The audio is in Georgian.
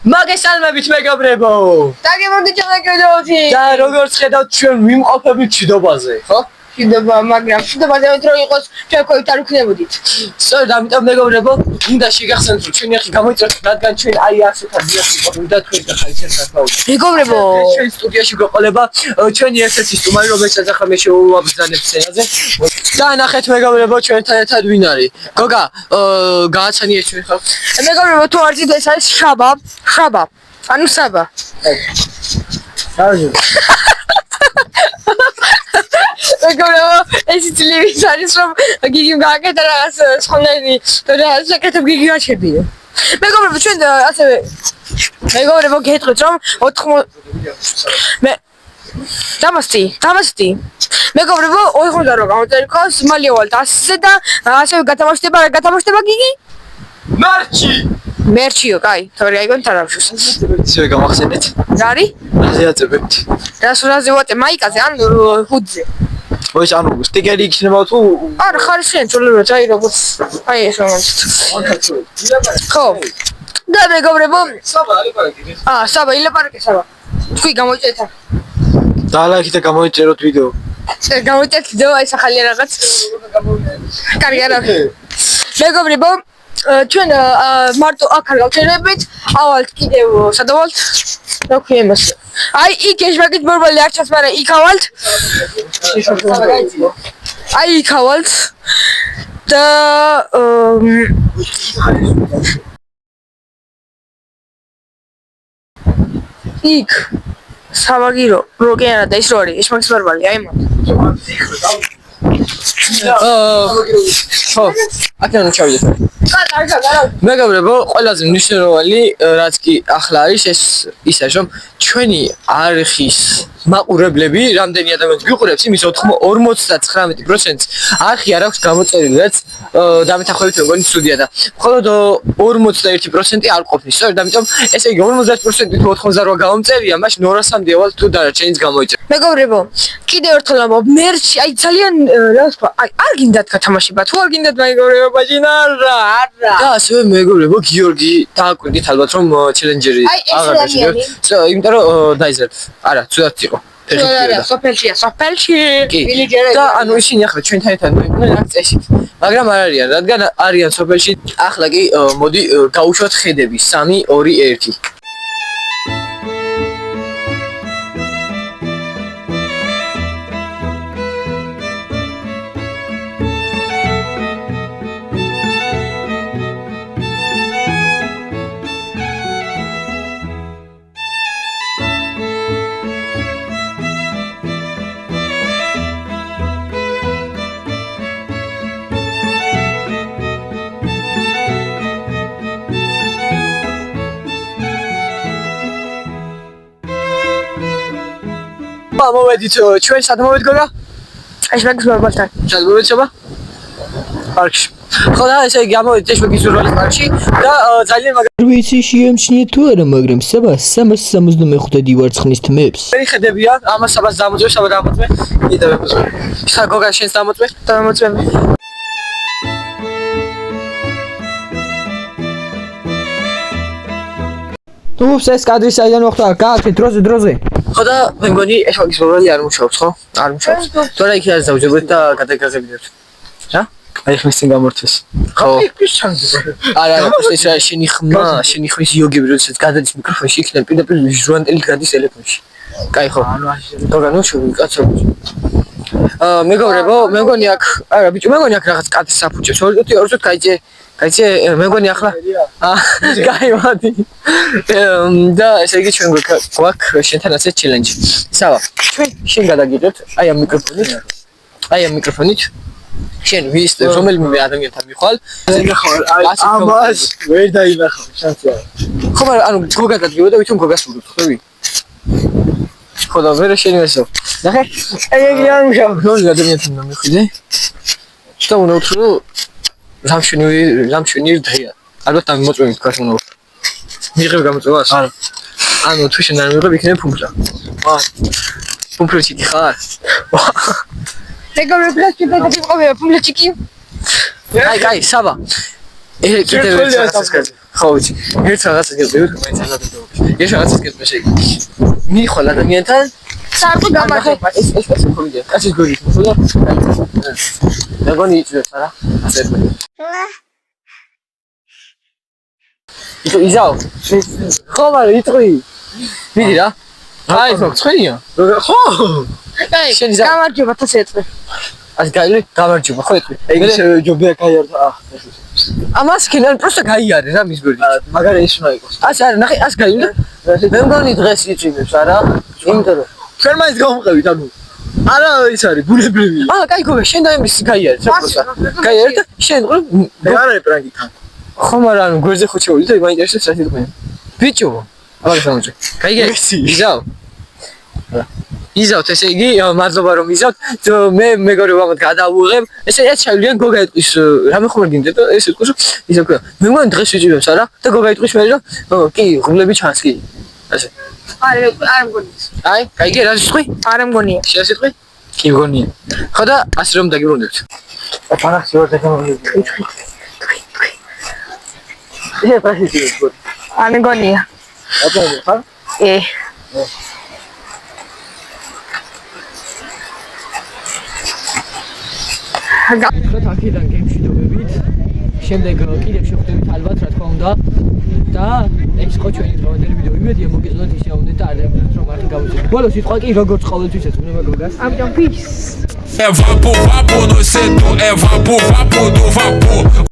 მაგესალმებით მეგობრებო. დაგემოდით ჩამაგდოდით. და როგორც ხედავთ ჩვენ ვიმყოფებით ჩიდობაზე, ხო? ჩიდობა, მაგრამ ჩიდობაზე რო იყოს ჩვენ ხოით არ ვქნებოდით. სწორედ ამიტომ მეგობრებო, უნდა შეგახსენოთ რომ ჩვენი ახი გამოიწევთ, რადგან ჩვენ აი ასეთ ადგილას ვიყავით და თქვენ და ხაი ერთად გავუშვით. მეგობრებო, ჩვენ სტუდიაში გვეყოლება ჩვენი ერთ-ერთი სტუმარი, რომელსაც ახლა მე შევუაბრძანებ სცენაზე. და ნახეთ მეგობრებო, ჩვენთან ერთად ვინ არის? გოგა, გააცანიეთ ჩვენ ხალხს. მეგობრებო, თუ არ ძით ეს არის შაბა. ანუ საბა. მეგობრებო, ეს ძლივი არის რომ გიგიმ გააკეთა რაღაც სხვანაირი და საკეთებ გიგი გაჩერდია. მეგობრებო, ჩვენ ასევე მეგობრებო გეტყვით რომ 80 მე დამასტი მეგობრებო 80 რო გამოწერიკოს მალევალ 100-ზე და ასევე გათამაშდება გიგი მერჩიო, კაი, თორე აიგონ თარავშოს. ისე გამახსენეთ. რა არის? აზიაწებთ. რასულაზე ვატე მაიკაზე ან ჰუდზე. ოის ანუ სტიკერი იქნება თუ არა ხარისხიან ცოლებად აი როგორც აი ეს მომენტ. ხო. და მეგობრებო, საბა ილაპარაკე საბა. თქვი გამოიწერეთ. დალაიქით და გამოიწეროთ ვიდეო. გამოიწერეთ ვიდეო აი სახალია რაღაც. კარგი არა. მეგობრებო, ჩვენ მარტო აქ არ გავჩერებით, ავალთ კიდევ სადავალთ? რა ქვია იმას? აი იქ ეშმაკით ბორბალი არ ჩანს, მაგრამ იქ ავალთ. აი იქ ავალთ და იქ სამაგირო როგეარა და ის რო არის ეშმაკის ბორბალი, აი მოთ. ხო, აქედან ჩავიდეთ. მეგობრებო, ყველაზე მნიშვნელოვანი რაც კი ახლა არის ეს ისე რომ ჩვენი არხის მაყურებლები რამდენი ადამიანს გიყურებს იმის 59%-ს არხი არ აქვს გამოწერილი, რაც დამეთანხმებით მეგონი სტუდია და მხოლოდ 41% არ ყოფნის. სწორედ ამიტომ ესე იგი 50%-ით 88 გამომწერია, მაშინ 200-მდე ავალ თუ დარჩენიც გამოიწერა. მეგობრებო, კიდევ ერთხელ ამბობ, მერჩი, აი ძალიან რა ვთქვა, აი არ გინდათ გათამაშება, თუ არ გინდათ მეგობრებო, მაშინ არა. და ასევე მეგობრებო, გიორგი დააკვირდით ალბათ რომ ჩელენჯერი აღარ გაშეგებთ. იმიტომ რომ დაიზარდ. არა, ცუდად იყო. სოფელშია. და ანუ ისინი ახლა ჩვენთან ერთად მოიყვნენ აქ წესით. მაგრამ არ არიან, რადგან არიან სოფელში. ახლა კი მოდი გავუშვათ ხედები 3 2 1. მოვედით ჩვენ სად მოვედ გოგა? ეშმაკის ბორბალთან. სად მოვედ შობა? პარკში. ხო და ესე იგი ამოვედით ეშმაკის ბორბალის პარკში და ძალიან მაგარი ვიცი შეამჩნიეთ თუ არა, მაგრამ საბა 365 დივარცხნის თმებს. მერი ხედებია, ამას საბას დამოწმე, საბა დამოწმე. კიდევ ემოწმე. სა გოგა შენს დამოწმე? დამოწმე. უფს ეს კადრი საიდან მოხდა? გააკეთეთ დროზე. ხო და მე მგონი ეშმაკის ბორბალი არ მუშაობს, ხო? არ მუშაობს. თორე იქ არის დავჯერებთ და გადაგაზებინებთ. რა? აი ხმის წინ გამორთეს. ხო. არა, ეს რა შენი ხმის იოგები როდესაც გადადის მიკროფონში იქიდან პირდაპირ ჟურნალისტი გადის ტელეფონში. კაი ხო? გოგა ნუ შევი კაცო. მეგობრებო, მე მგონი აქ, არა ბიჭო, მე მგონი აქ რაღაც კატის საფუჭებს. 2-2 გაიწე. მე მგონი ახლა გაიმოდი. და ესე იგი ჩვენ გვაქვს შენთან ასე ჩელენჯი. სავა, ჩვენ შენ გადაგიდეთ აი ამ მიკროფონით. შენ ვის რომელიმე ადამიანთან მიხვალ. ამას ვერ დაინახავ, შანსი არა. ხო, მაგრამ ანუ გოგა დადგება და ვითომ გოგას ვუგებ, ხვდები? ხო და ვერ შენ ესო. ნახე? აი არ მუშაობ. ნუ ადამიანთან მომიხვიდე. და უნდა უთრო რამშვენიერი დღეა. ალბათ ამ მოწვევით თქვა უნდა. მიღებ გამოწვევას? არა. ანუ თუ შენ არ მიღებ იქნება ფუმფრა. ფუმფრიჩიკი ხარ? მეგობრებო, დღეს კიდევ გიყვება ფუმფრიჩიკი. კაი, საბა. კიდევ ერთ რაღაცას გეტყვი. ხო ვიცი. ერთ რაღაცას გეტყვი, მაინც აღადგინე. ეს რაღაცას გეტყვი შეგვიძლია. მიხვალ ადამიანთან საერთო გამარჯვება. ეს ხომია. კაცის გორი ხო და მეგონი იწვევს არა? ასე თქვი. იზაო. ხო მაგრამ იწვი. მიდი რა. აი ხო ცხენია. ხო. აი, გამარჯვება თო შეწყვი. ას გაილი გამარჯობა ხო ეტყვი. ეგრე ჯობია გაიარდა. ამას ქენან პროსტა გაიარე რა მის გვერდით. მაგარი ის უნდა იყოს. ას არა ნახე ას გაილი და მე მგონი დღეს იწვიმებს არა? იმიტომ რომ ჩვენ მაინც გავმყევით ანუ. არა ის არის ბუნებრივია. კაი გოგო შენ და იმის გაიარე რა პროსტა. გაიარე და შენ ყო მე არ არის პრანკი თან. ხო მაგრამ ანუ გვერდზე ხო ჩაული და მაინტერესებს რა თქმა უნდა. ბიჭო აბა სამოჭე. გაიგე? იზაო. იზავთ ესე იგი მადლობა რომ იზავთ მე მეგობრებად გადავუღებ ესე ეს შევიდიან გოგა ეტყვის რამე ხომ გინდა და ეს ეტყვის ისე ქვია მე მგონი დღეს ვიჭირებს არა და გოგა ეტყვის მე რომ კი ღრუბლები ჩანს კი ასე არ მგონია. აი გაიგე რა სიტყვი არ მგონია. შეასიტყვი კი მგონია ხო და ასე რომ დაგიბრუნდეთ ფანახი ვარ დაგამოვიდი. ეს პრაქტიკულად გორი. არ მგონია. აბა ხარ? ხოთ აქედან გემშვიდობებით შემდეგ კიდევ შევხვდებით ალბათ რა თქმა უნდა და ეს ხო ჩვენი დღევანდელი ვიდეო იმედია მოგეწონათ ისე აუდეთ და არ დაგვრჩით რომ არ გავუძინოთ ბოლო სიტყვა კი როგორც ყოველთვის ეცუნება გოგას ამიტომ peace. É vapo, vapo no setor, é vapo, vapo do vapor.